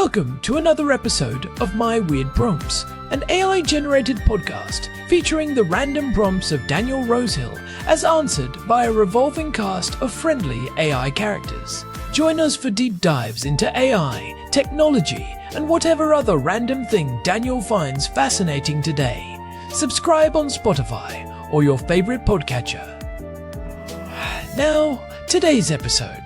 Welcome to another episode of My Weird Prompts, an AI-generated podcast featuring the random prompts of Daniel Rosehill as answered by a revolving cast of friendly AI characters. Join us for deep dives into AI, technology, and whatever other random thing Daniel finds fascinating today. Subscribe on Spotify or your favorite podcatcher. Now, today's episode.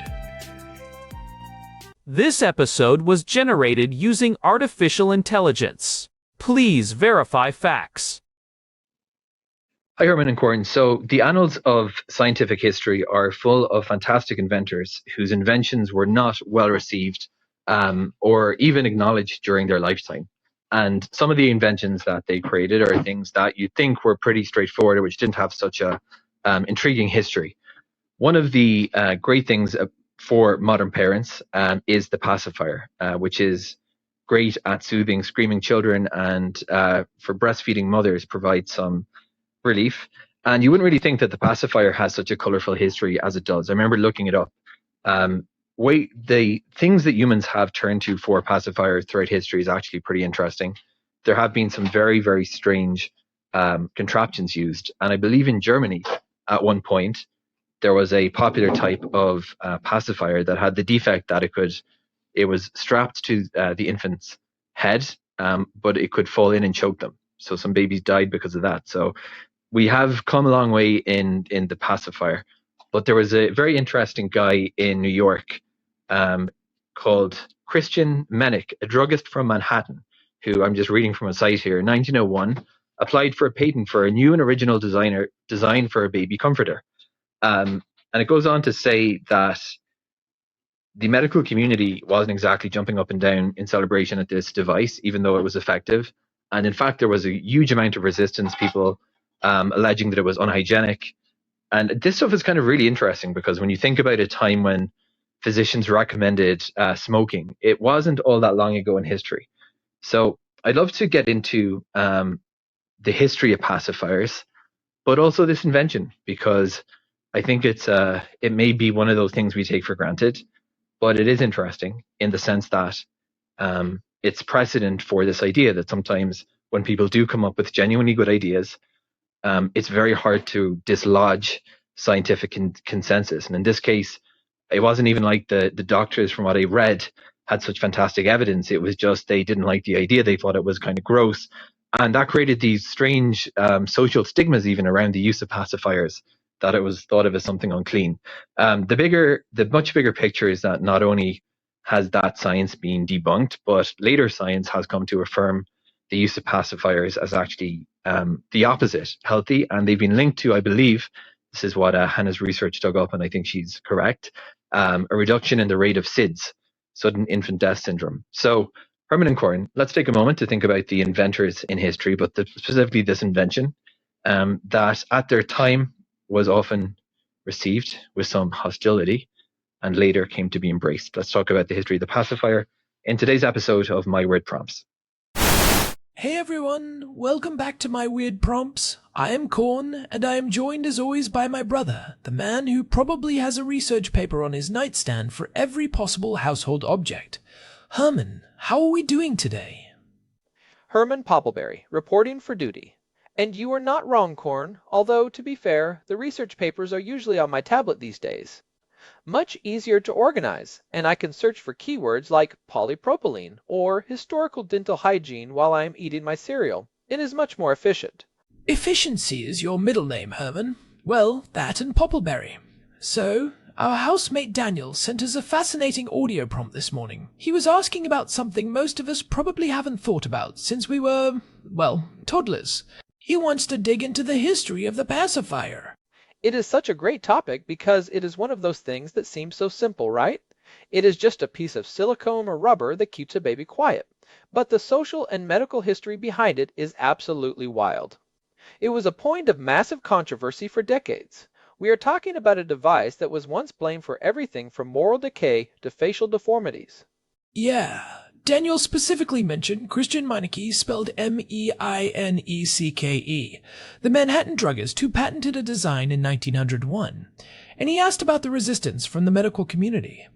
This episode was generated using artificial intelligence. Please verify facts. Hi, Herman and Corn. So the annals of scientific history are full of fantastic inventors whose inventions were not well received or even acknowledged during their lifetime. And some of the inventions that they created are things that you'd think were pretty straightforward, or which didn't have such a intriguing history. One of the great things for modern parents is the pacifier, which is great at soothing screaming children and for breastfeeding mothers provides some relief. And you wouldn't really think that the pacifier has such a colorful history as it does. I remember looking it up. The things that humans have turned to for pacifiers throughout history is actually pretty interesting. There have been some very, very strange contraptions used. And I believe in Germany at one point, there was a popular type of pacifier that had the defect that it was strapped to the infant's head, but it could fall in and choke them. So some babies died because of that. So we have come a long way in the pacifier. But there was a very interesting guy in New York called Christian Meinecke, a druggist from Manhattan, who I'm just reading from a site here, 1901, applied for a patent for a new and original design for a baby comforter. And it goes on to say that the medical community wasn't exactly jumping up and down in celebration at this device, even though it was effective. And in fact, there was a huge amount of resistance, people alleging that it was unhygienic. And this stuff is kind of really interesting because when you think about a time when physicians recommended smoking, it wasn't all that long ago in history. So I'd love to get into the history of pacifiers, but also this invention, because I think it may be one of those things we take for granted, but it is interesting in the sense that it's precedent for this idea that sometimes when people do come up with genuinely good ideas, it's very hard to dislodge scientific consensus. And in this case, it wasn't even like the doctors, from what I read, had such fantastic evidence. It was just they didn't like the idea. They thought it was kind of gross. And that created these strange social stigmas even around the use of pacifiers, that it was thought of as something unclean. The much bigger picture is that not only has that science been debunked, but later science has come to affirm the use of pacifiers as actually the opposite, healthy. And they've been linked to, I believe, this is what Hannah's research dug up, and I think she's correct, a reduction in the rate of SIDS, sudden infant death syndrome. So Herman and Corin, let's take a moment to think about the inventors in history, but specifically this invention that at their time was often received with some hostility and later came to be embraced. Let's talk about the history of the pacifier in today's episode of My Weird Prompts. Hey everyone, welcome back to My Weird Prompts. I am Corn, and I am joined as always by my brother, the man who probably has a research paper on his nightstand for every possible household object. Herman, how are we doing today? Herman Poppleberry, reporting for duty. And you are not wrong, Corn, although, to be fair, the research papers are usually on my tablet these days. Much easier to organize, and I can search for keywords like polypropylene or historical dental hygiene while I am eating my cereal. It is much more efficient. Efficiency is your middle name, Herman. Well, that and Poppleberry. So, our housemate Daniel sent us a fascinating audio prompt this morning. He was asking about something most of us probably haven't thought about since we were, well, toddlers. He wants to dig into the history of the pacifier. It is such a great topic because it is one of those things that seems so simple, right? It is just a piece of silicone or rubber that keeps a baby quiet. But the social and medical history behind it is absolutely wild. It was a point of massive controversy for decades. We are talking about a device that was once blamed for everything from moral decay to facial deformities. Yeah. Daniel specifically mentioned Christian Meinecke, spelled Meinecke, the Manhattan druggist who patented a design in 1901, and he asked about the resistance from the medical community.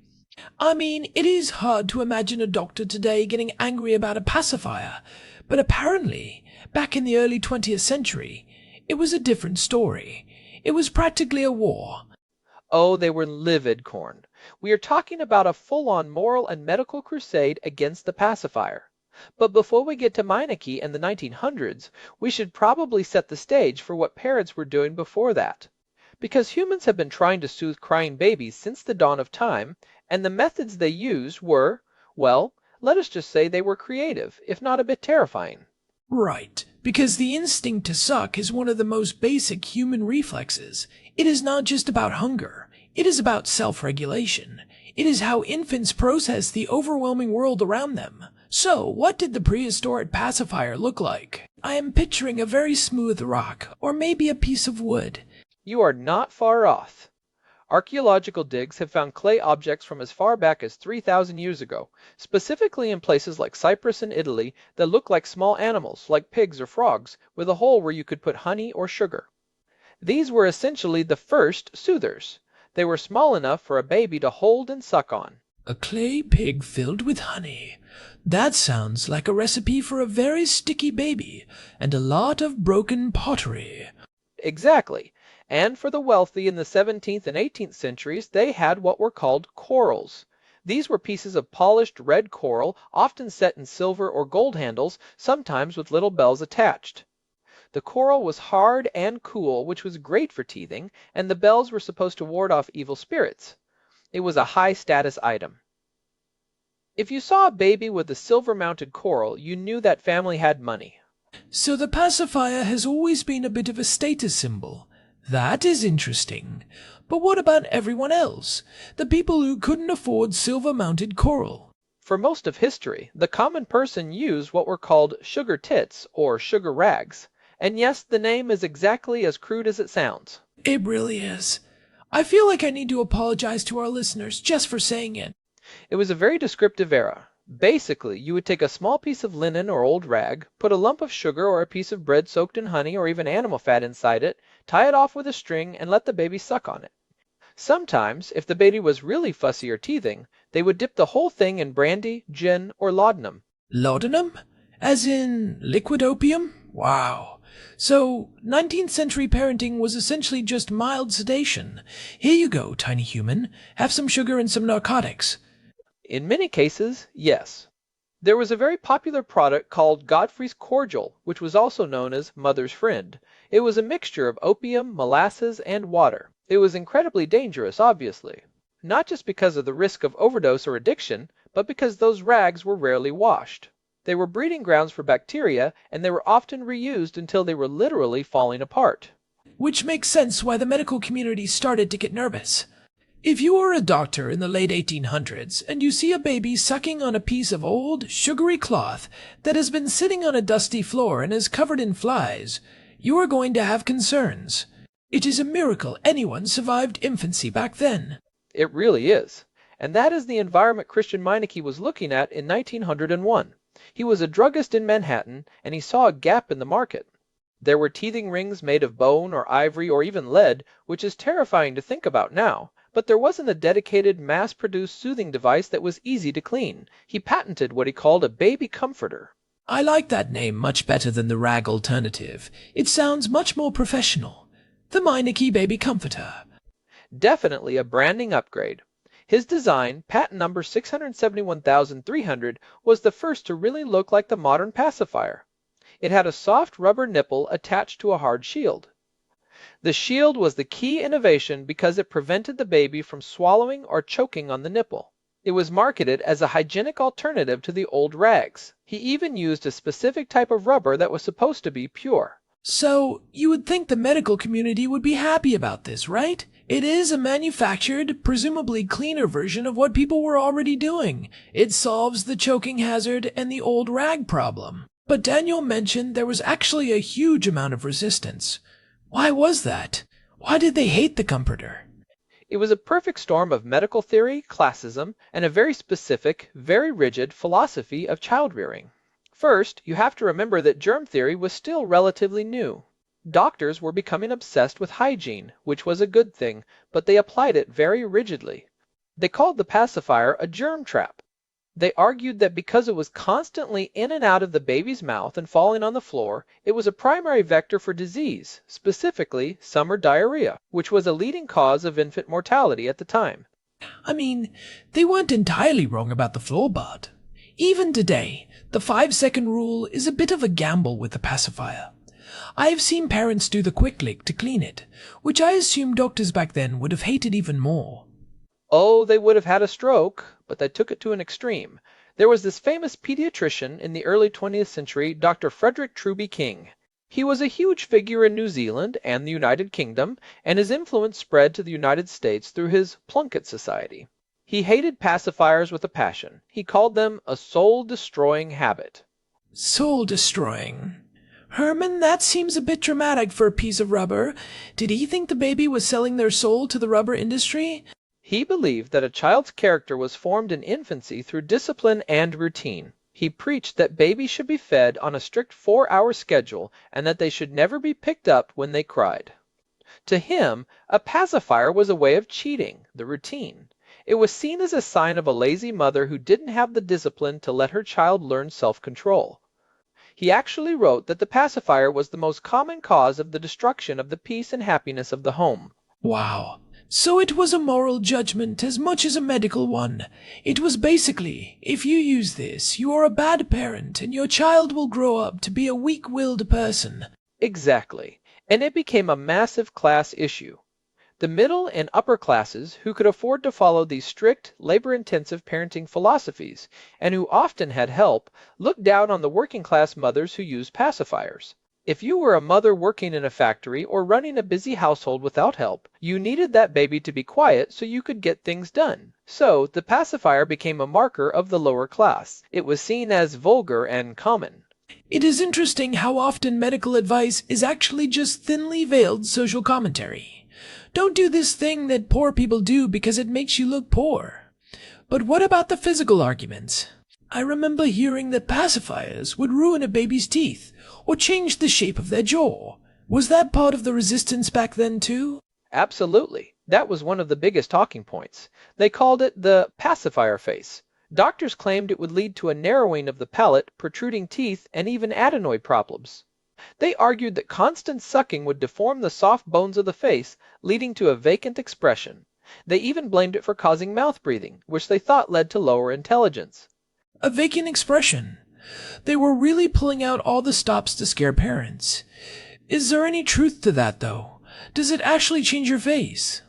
I mean, it is hard to imagine a doctor today getting angry about a pacifier, but apparently, back in the early 20th century, it was a different story. It was practically a war. Oh, they were livid, Corn. We are talking about a full-on moral and medical crusade against the pacifier. But before we get to Meinecke and the 1900s, we should probably set the stage for what parents were doing before that. Because humans have been trying to soothe crying babies since the dawn of time, and the methods they used were, well, let us just say they were creative, if not a bit terrifying. Right, because the instinct to suck is one of the most basic human reflexes. It is not just about hunger. It is about self-regulation. It is how infants process the overwhelming world around them. So, what did the prehistoric pacifier look like? I am picturing a very smooth rock, or maybe a piece of wood. You are not far off. Archaeological digs have found clay objects from as far back as 3,000 years ago, specifically in places like Cyprus and Italy that look like small animals, like pigs or frogs, with a hole where you could put honey or sugar. These were essentially the first soothers. They were small enough for a baby to hold and suck on. A clay pig filled with honey. That sounds like a recipe for a very sticky baby, and a lot of broken pottery. Exactly. And for the wealthy in the 17th and 18th centuries, they had what were called corals. These were pieces of polished red coral, often set in silver or gold handles, sometimes with little bells attached. The coral was hard and cool, which was great for teething, and the bells were supposed to ward off evil spirits. It was a high-status item. If you saw a baby with a silver-mounted coral, you knew that family had money. So the pacifier has always been a bit of a status symbol. That is interesting. But what about everyone else? The people who couldn't afford silver-mounted coral? For most of history, the common person used what were called sugar tits or sugar rags. And yes, the name is exactly as crude as it sounds. It really is. I feel like I need to apologize to our listeners just for saying it. It was a very descriptive era. Basically, you would take a small piece of linen or old rag, put a lump of sugar or a piece of bread soaked in honey or even animal fat inside it, tie it off with a string, and let the baby suck on it. Sometimes, if the baby was really fussy or teething, they would dip the whole thing in brandy, gin, or laudanum. Laudanum? As in liquid opium? Wow. So, 19th century parenting was essentially just mild sedation. Here you go, tiny human. Have some sugar and some narcotics. In many cases, yes. There was a very popular product called Godfrey's Cordial, which was also known as Mother's Friend. It was a mixture of opium, molasses, and water. It was incredibly dangerous, obviously. Not just because of the risk of overdose or addiction, but because those rags were rarely washed. They were breeding grounds for bacteria, and they were often reused until they were literally falling apart. Which makes sense why the medical community started to get nervous. If you are a doctor in the late 1800s and you see a baby sucking on a piece of old, sugary cloth that has been sitting on a dusty floor and is covered in flies, you are going to have concerns. It is a miracle anyone survived infancy back then. It really is. And that is the environment Christian Meinecke was looking at in 1901. He was a druggist in Manhattan, and he saw a gap in the market. There were teething rings made of bone or ivory or even lead, which is terrifying to think about now. But there wasn't a dedicated, mass-produced soothing device that was easy to clean. He patented what he called a baby comforter. I like that name much better than the rag alternative. It sounds much more professional. The Meinecke Baby Comforter. Definitely a branding upgrade. His design, patent number 671,300, was the first to really look like the modern pacifier. It had a soft rubber nipple attached to a hard shield. The shield was the key innovation because it prevented the baby from swallowing or choking on the nipple. It was marketed as a hygienic alternative to the old rags. He even used a specific type of rubber that was supposed to be pure. So, you would think the medical community would be happy about this, right? It is a manufactured, presumably cleaner version of what people were already doing. It solves the choking hazard and the old rag problem. But Daniel mentioned there was actually a huge amount of resistance. Why was that? Why did they hate the comforter? It was a perfect storm of medical theory, classism, and a very specific, very rigid philosophy of child-rearing. First, you have to remember that germ theory was still relatively new. Doctors were becoming obsessed with hygiene, which was a good thing, but they applied it very rigidly. They called the pacifier a germ trap. They argued that because it was constantly in and out of the baby's mouth and falling on the floor, it was a primary vector for disease, specifically summer diarrhea, which was a leading cause of infant mortality at the time. I mean, they weren't entirely wrong about the floor bath. Even today, the 5-second rule is a bit of a gamble with the pacifier. I have seen parents do the quick lick to clean it, which I assume doctors back then would have hated even more. Oh, they would have had a stroke, but they took it to an extreme. There was this famous pediatrician in the early 20th century, Dr. Frederick Truby King. He was a huge figure in New Zealand and the United Kingdom, and his influence spread to the United States through his Plunkett Society. He hated pacifiers with a passion. He called them a soul-destroying habit. Soul-destroying. Herman, that seems a bit dramatic for a piece of rubber. Did he think the baby was selling their soul to the rubber industry? He believed that a child's character was formed in infancy through discipline and routine. He preached that babies should be fed on a strict 4-hour schedule and that they should never be picked up when they cried. To him, a pacifier was a way of cheating the routine. It was seen as a sign of a lazy mother who didn't have the discipline to let her child learn self-control. He actually wrote that the pacifier was the most common cause of the destruction of the peace and happiness of the home. Wow. So it was a moral judgment as much as a medical one. It was basically, if you use this, you are a bad parent and your child will grow up to be a weak-willed person. Exactly. And it became a massive class issue. The middle and upper classes, who could afford to follow these strict, labor-intensive parenting philosophies, and who often had help, looked down on the working-class mothers who used pacifiers. If you were a mother working in a factory or running a busy household without help, you needed that baby to be quiet so you could get things done. So, the pacifier became a marker of the lower class. It was seen as vulgar and common. It is interesting how often medical advice is actually just thinly veiled social commentary. Don't do this thing that poor people do because it makes you look poor. But what about the physical arguments? I remember hearing that pacifiers would ruin a baby's teeth or change the shape of their jaw. Was that part of the resistance back then too? Absolutely. That was one of the biggest talking points. They called it the pacifier face. Doctors claimed it would lead to a narrowing of the palate, protruding teeth, and even adenoid problems. They argued that constant sucking would deform the soft bones of the face, leading to a vacant expression. They even blamed it for causing mouth breathing, which they thought led to lower intelligence. A vacant expression. They were really pulling out all the stops to scare parents. Is there any truth to that, though? Does it actually change your face?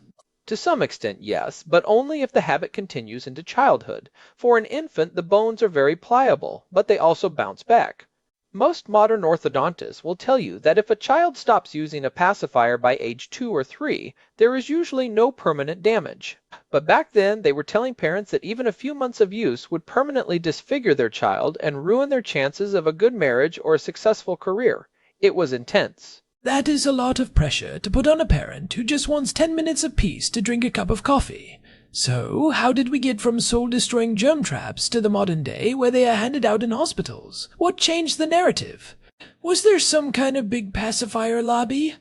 To some extent, yes, but only if the habit continues into childhood. For an infant, the bones are very pliable, but they also bounce back. Most modern orthodontists will tell you that if a child stops using a pacifier by age 2 or 3, there is usually no permanent damage. But back then, they were telling parents that even a few months of use would permanently disfigure their child and ruin their chances of a good marriage or a successful career. It was intense. That is a lot of pressure to put on a parent who just wants 10 minutes of peace to drink a cup of coffee. So, how did we get from soul-destroying germ traps to the modern day where they are handed out in hospitals? What changed the narrative? Was there some kind of big pacifier lobby?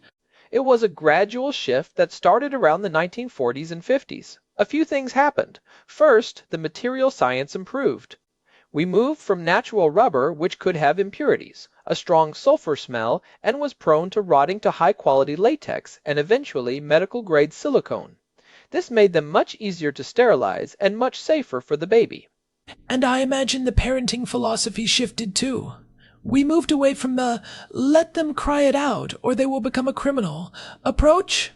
It was a gradual shift that started around the 1940s and 50s. A few things happened. First, the material science improved. We moved from natural rubber, which could have impurities, a strong sulfur smell, and was prone to rotting, to high-quality latex, and eventually medical-grade silicone. This made them much easier to sterilize and much safer for the baby. And I imagine the parenting philosophy shifted too. We moved away from the let them cry it out or they will become a criminal approach.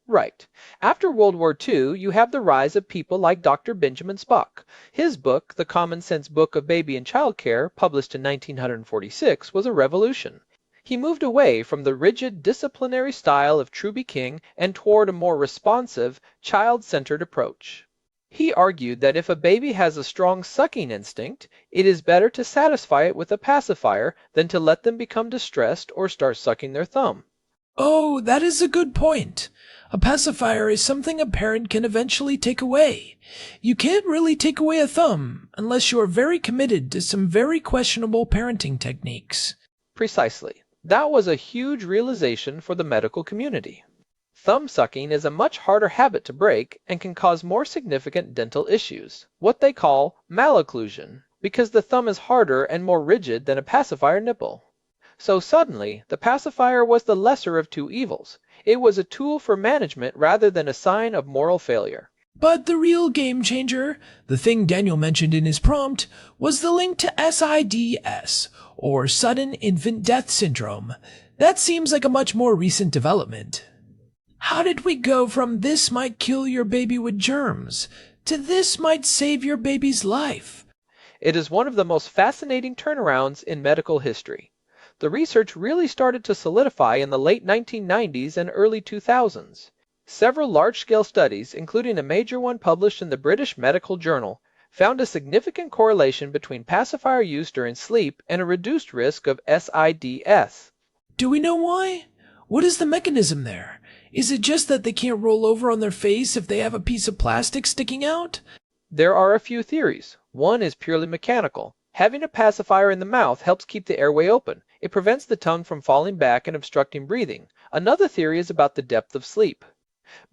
Right. After World War II, you have the rise of people like Dr. Benjamin Spock. His book, The Common Sense Book of Baby and Child Care, published in 1946, was a revolution. He moved away from the rigid, disciplinary style of Truby King and toward a more responsive, child-centered approach. He argued that if a baby has a strong sucking instinct, it is better to satisfy it with a pacifier than to let them become distressed or start sucking their thumb. Oh, that is a good point. A pacifier is something a parent can eventually take away. You can't really take away a thumb unless you are very committed to some very questionable parenting techniques. Precisely. That was a huge realization for the medical community. Thumb sucking is a much harder habit to break and can cause more significant dental issues, what they call malocclusion, because the thumb is harder and more rigid than a pacifier nipple. So suddenly, the pacifier was the lesser of two evils. It was a tool for management rather than a sign of moral failure. But the real game changer, the thing Daniel mentioned in his prompt, was the link to SIDS, or Sudden Infant Death Syndrome. That seems like a much more recent development. How did we go from this might kill your baby with germs to this might save your baby's life? It is one of the most fascinating turnarounds in medical history. The research really started to solidify in the late 1990s and early 2000s. Several large-scale studies, including a major one published in the British Medical Journal, found a significant correlation between pacifier use during sleep and a reduced risk of SIDS. Do we know why? What is the mechanism there? Is it just that they can't roll over on their face if they have a piece of plastic sticking out? There are a few theories. One is purely mechanical. Having a pacifier in the mouth helps keep the airway open. It prevents the tongue from falling back and obstructing breathing. Another theory is about the depth of sleep.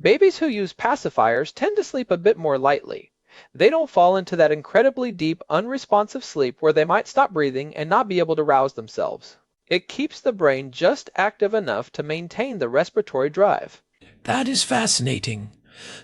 Babies who use pacifiers tend to sleep a bit more lightly. They don't fall into that incredibly deep, unresponsive sleep where they might stop breathing and not be able to rouse themselves. It keeps the brain just active enough to maintain the respiratory drive. That is fascinating.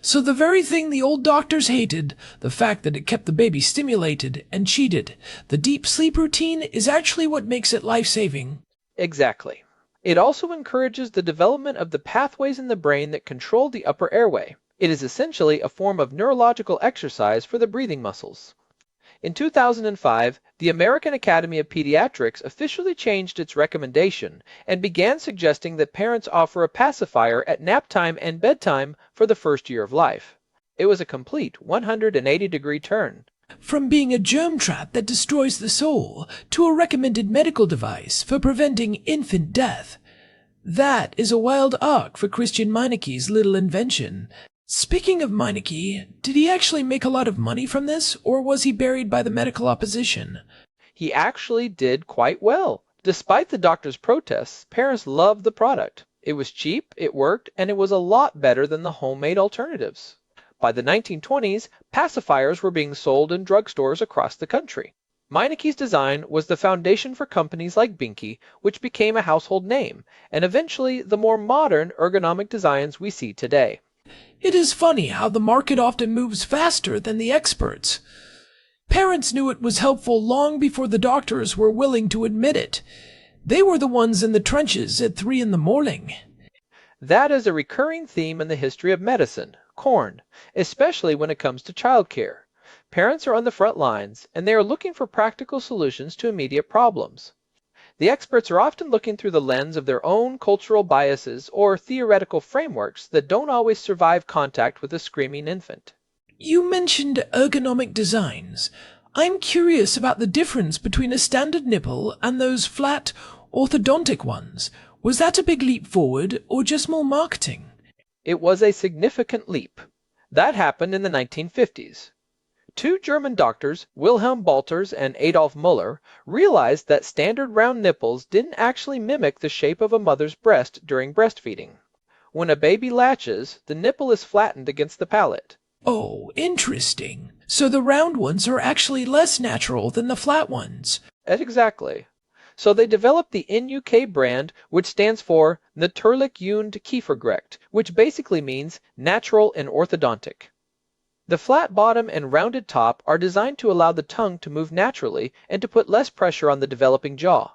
So the very thing the old doctors hated, the fact that it kept the baby stimulated and cheated, the deep sleep routine is actually what makes it life-saving. Exactly. It also encourages the development of the pathways in the brain that control the upper airway. It is essentially a form of neurological exercise for the breathing muscles. In 2005, the American Academy of Pediatrics officially changed its recommendation and began suggesting that parents offer a pacifier at nap time and bedtime for the first year of life. It was a complete 180-degree turn. From being a germ trap that destroys the soul to a recommended medical device for preventing infant death. That is a wild arc for Christian Meinecke's little invention. Speaking of Meinecke, did he actually make a lot of money from this, or was he buried by the medical opposition? He actually did quite well. Despite the doctor's protests, parents loved the product. It was cheap, it worked, and it was a lot better than the homemade alternatives. By the 1920s, pacifiers were being sold in drugstores across the country. Meinecke's design was the foundation for companies like Binky, which became a household name, and eventually the more modern ergonomic designs we see today. It is funny how the market often moves faster than the experts. Parents knew it was helpful long before the doctors were willing to admit it. They were the ones in the trenches at 3 a.m. That is a recurring theme in the history of medicine, corn, especially when it comes to childcare. Parents are on the front lines, and they are looking for practical solutions to immediate problems. The experts are often looking through the lens of their own cultural biases or theoretical frameworks that don't always survive contact with a screaming infant. You mentioned ergonomic designs. I'm curious about the difference between a standard nipple and those flat, orthodontic ones. Was that a big leap forward or just more marketing? It was a significant leap. That happened in the 1950s. Two German doctors, Wilhelm Balters and Adolf Müller, realized that standard round nipples didn't actually mimic the shape of a mother's breast during breastfeeding. When a baby latches, the nipple is flattened against the palate. Oh, interesting. So the round ones are actually less natural than the flat ones. Exactly. So they developed the NUK brand, which stands for Natuurlijk und Kiefergerecht, which basically means natural and orthodontic. The flat bottom and rounded top are designed to allow the tongue to move naturally and to put less pressure on the developing jaw.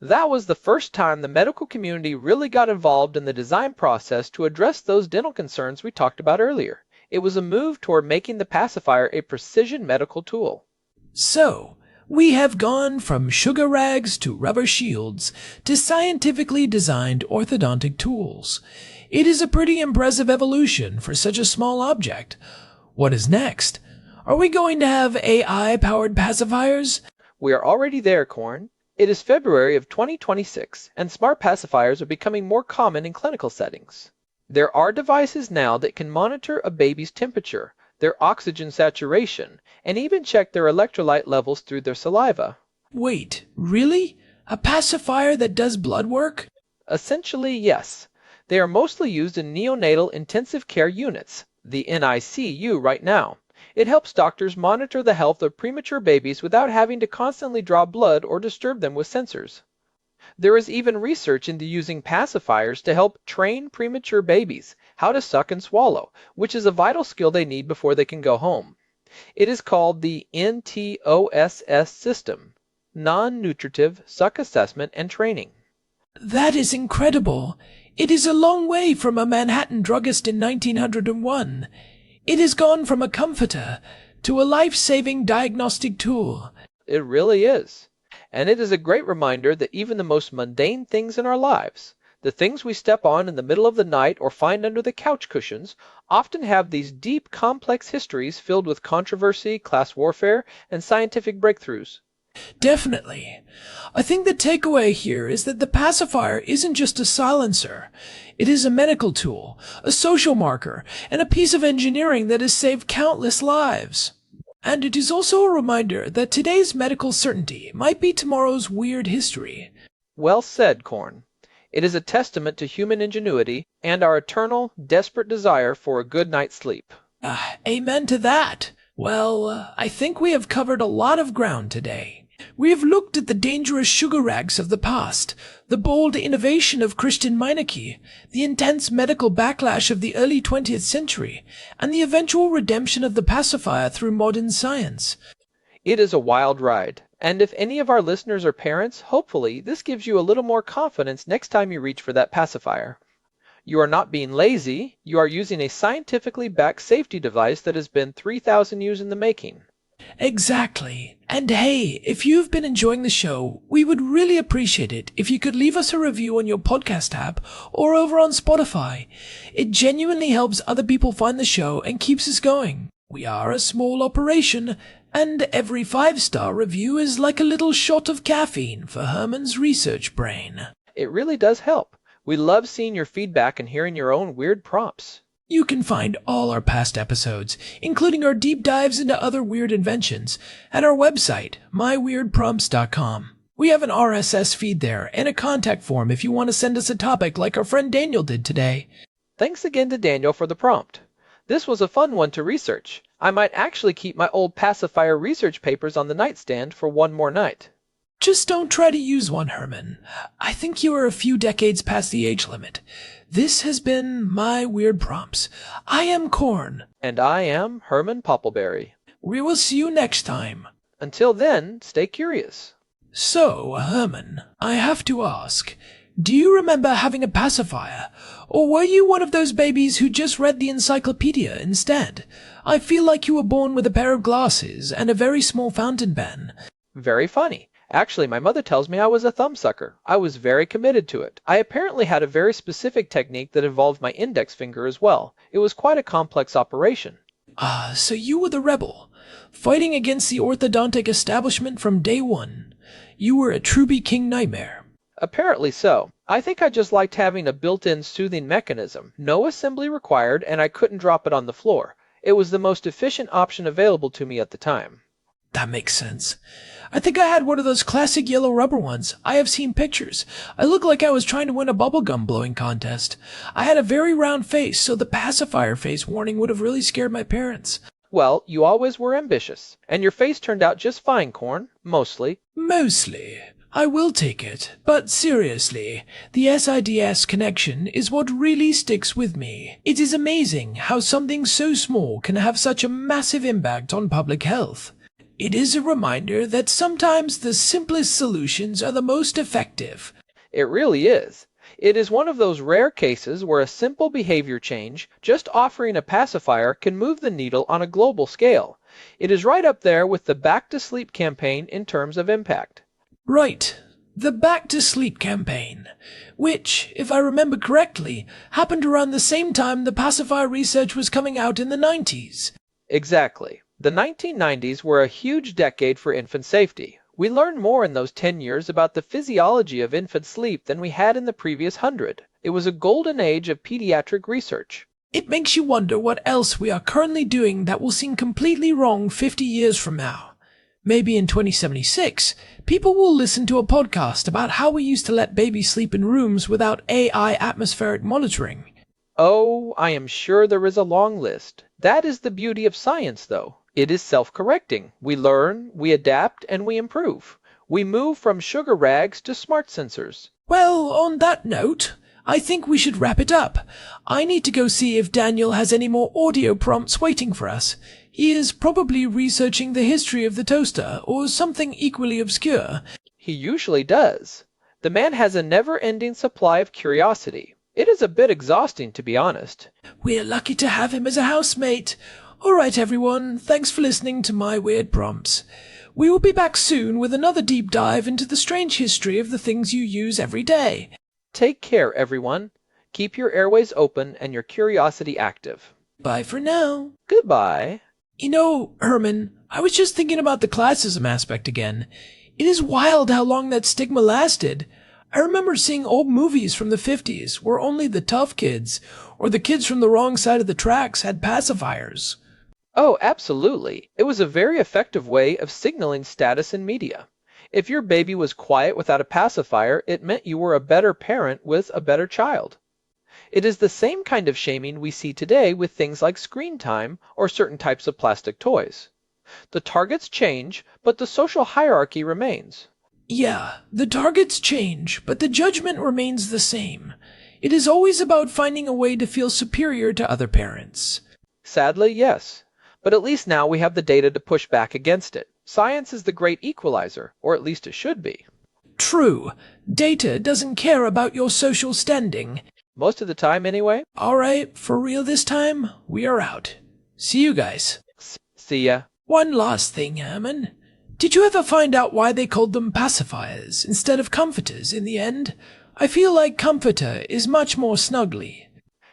That was the first time the medical community really got involved in the design process to address those dental concerns we talked about earlier. It was a move toward making the pacifier a precision medical tool. So, we have gone from sugar rags to rubber shields to scientifically designed orthodontic tools. It is a pretty impressive evolution for such a small object. What is next? Are we going to have AI-powered pacifiers? We are already there, Corn. It is February of 2026, and smart pacifiers are becoming more common in clinical settings. There are devices now that can monitor a baby's temperature, their oxygen saturation, and even check their electrolyte levels through their saliva. Wait, really? A pacifier that does blood work? Essentially, yes. They are mostly used in neonatal intensive care units, the NICU right now. It helps doctors monitor the health of premature babies without having to constantly draw blood or disturb them with sensors. There is even research into using pacifiers to help train premature babies how to suck and swallow, which is a vital skill they need before they can go home. It is called the NTOSS system, Non-Nutritive Suck Assessment and Training. That is incredible. It is a long way from a Manhattan druggist in 1901. It has gone from a comforter to a life-saving diagnostic tool. It really is. And it is a great reminder that even the most mundane things in our lives, the things we step on in the middle of the night or find under the couch cushions, often have these deep, complex histories filled with controversy, class warfare, and scientific breakthroughs. Definitely. I think the takeaway here is that the pacifier isn't just a silencer. It is a medical tool, a social marker, and a piece of engineering that has saved countless lives. And it is also a reminder that today's medical certainty might be tomorrow's weird history. Well said, Korn. It is a testament to human ingenuity and our eternal, desperate desire for a good night's sleep. Amen to that. Well, I think we have covered a lot of ground today. We have looked at the dangerous sugar rags of the past, the bold innovation of Christian Meinecke, the intense medical backlash of the early 20th century, and the eventual redemption of the pacifier through modern science. It is a wild ride, and if any of our listeners are parents, hopefully this gives you a little more confidence next time you reach for that pacifier. You are not being lazy, you are using a scientifically backed safety device that has been 3,000 years in the making. Exactly. And hey, if you've been enjoying the show, we would really appreciate it if you could leave us a review on your podcast app or over on Spotify. It genuinely helps other people find the show and keeps us going. We are a small operation, and every 5-star review is like a little shot of caffeine for Herman's research brain. It really does help. We love seeing your feedback and hearing your own weird prompts. You can find all our past episodes, including our deep dives into other weird inventions, at our website, myweirdprompts.com. We have an RSS feed there and a contact form if you want to send us a topic like our friend Daniel did today. Thanks again to Daniel for the prompt. This was a fun one to research. I might actually keep my old pacifier research papers on the nightstand for one more night. Just don't try to use one, Herman. I think you are a few decades past the age limit. This has been My Weird Prompts. I am Korn. And I am Herman Poppleberry. We will see you next time. Until then, stay curious. So, Herman, I have to ask, do you remember having a pacifier? Or were you one of those babies who just read the encyclopedia instead? I feel like you were born with a pair of glasses and a very small fountain pen. Very funny. Actually, my mother tells me I was a thumbsucker. I was very committed to it. I apparently had a very specific technique that involved my index finger as well. It was quite a complex operation. So you were the rebel, fighting against the orthodontic establishment from day one. You were a Truby King nightmare. Apparently so. I think I just liked having a built-in soothing mechanism. No assembly required, and I couldn't drop it on the floor. It was the most efficient option available to me at the time. That makes sense. I think I had one of those classic yellow rubber ones. I have seen pictures. I looked like I was trying to win a bubblegum blowing contest. I had a very round face, so the pacifier face warning would have really scared my parents. Well, you always were ambitious, and your face turned out just fine, Korn. Mostly. Mostly. I will take it, but seriously, the SIDS connection is what really sticks with me. It is amazing how something so small can have such a massive impact on public health. It is a reminder that sometimes the simplest solutions are the most effective. It really is. It is one of those rare cases where a simple behavior change, just offering a pacifier, can move the needle on a global scale. It is right up there with the Back to Sleep campaign in terms of impact. Right. The Back to Sleep campaign, which, if I remember correctly, happened around the same time the pacifier research was coming out in the 90s. Exactly. The 1990s were a huge decade for infant safety. We learned more in those 10 years about the physiology of infant sleep than we had in the previous 100. It was a golden age of pediatric research. It makes you wonder what else we are currently doing that will seem completely wrong 50 years from now. Maybe in 2076, people will listen to a podcast about how we used to let babies sleep in rooms without AI atmospheric monitoring. Oh, I am sure there is a long list. That is the beauty of science, though. It is self-correcting. We learn, we adapt, and we improve. We move from sugar rags to smart sensors. Well, on that note, I think we should wrap it up. I need to go see if Daniel has any more audio prompts waiting for us. He is probably researching the history of the toaster or something equally obscure. He usually does. The man has a never-ending supply of curiosity. It is a bit exhausting, to be honest. We're lucky to have him as a housemate. All right, everyone, thanks for listening to My Weird Prompts. We will be back soon with another deep dive into the strange history of the things you use every day. Take care, everyone. Keep your airways open and your curiosity active. Bye for now. Goodbye. You know, Herman, I was just thinking about the classism aspect again. It is wild how long that stigma lasted. I remember seeing old movies from the 50s where only the tough kids, or the kids from the wrong side of the tracks, had pacifiers. Oh, absolutely. It was a very effective way of signaling status in media. If your baby was quiet without a pacifier, it meant you were a better parent with a better child. It is the same kind of shaming we see today with things like screen time or certain types of plastic toys. The targets change, but the social hierarchy remains. Yeah, the targets change, but the judgment remains the same. It is always about finding a way to feel superior to other parents. Sadly, yes. But at least now we have the data to push back against it. Science is the great equalizer, or at least it should be. True. Data doesn't care about your social standing. Most of the time, anyway. All right, for real this time, we are out. See you guys. See ya. One last thing, Herman. Did you ever find out why they called them pacifiers instead of comforters in the end? I feel like comforter is much more snuggly.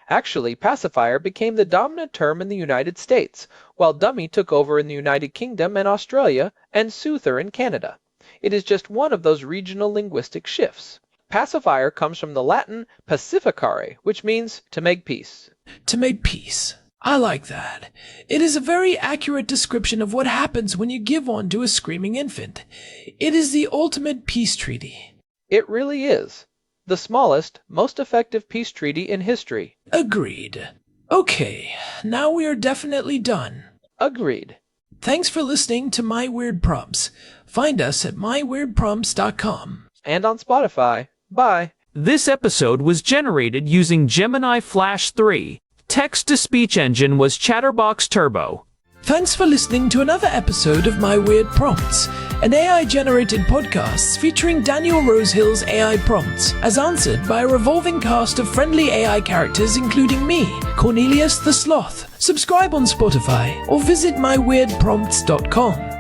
Actually, pacifier became the dominant term in the United States, while dummy took over in the United Kingdom and Australia, and soother in Canada. It is just one of those regional linguistic shifts. Pacifier comes from the Latin pacificare, which means to make peace. To make peace. I like that. It is a very accurate description of what happens when you give one to a screaming infant. It is the ultimate peace treaty. It really is. The smallest, most effective peace treaty in history. Agreed. Okay, now we are definitely done. Agreed. Thanks for listening to My Weird Prompts. Find us at myweirdprompts.com. And on Spotify. Bye. This episode was generated using Gemini Flash 3. Text-to-speech engine was Chatterbox Turbo. Thanks for listening to another episode of My Weird Prompts, an AI-generated podcast featuring Daniel Rosehill's AI prompts, as answered by a revolving cast of friendly AI characters including me, Cornelius the Sloth. Subscribe on Spotify or visit myweirdprompts.com.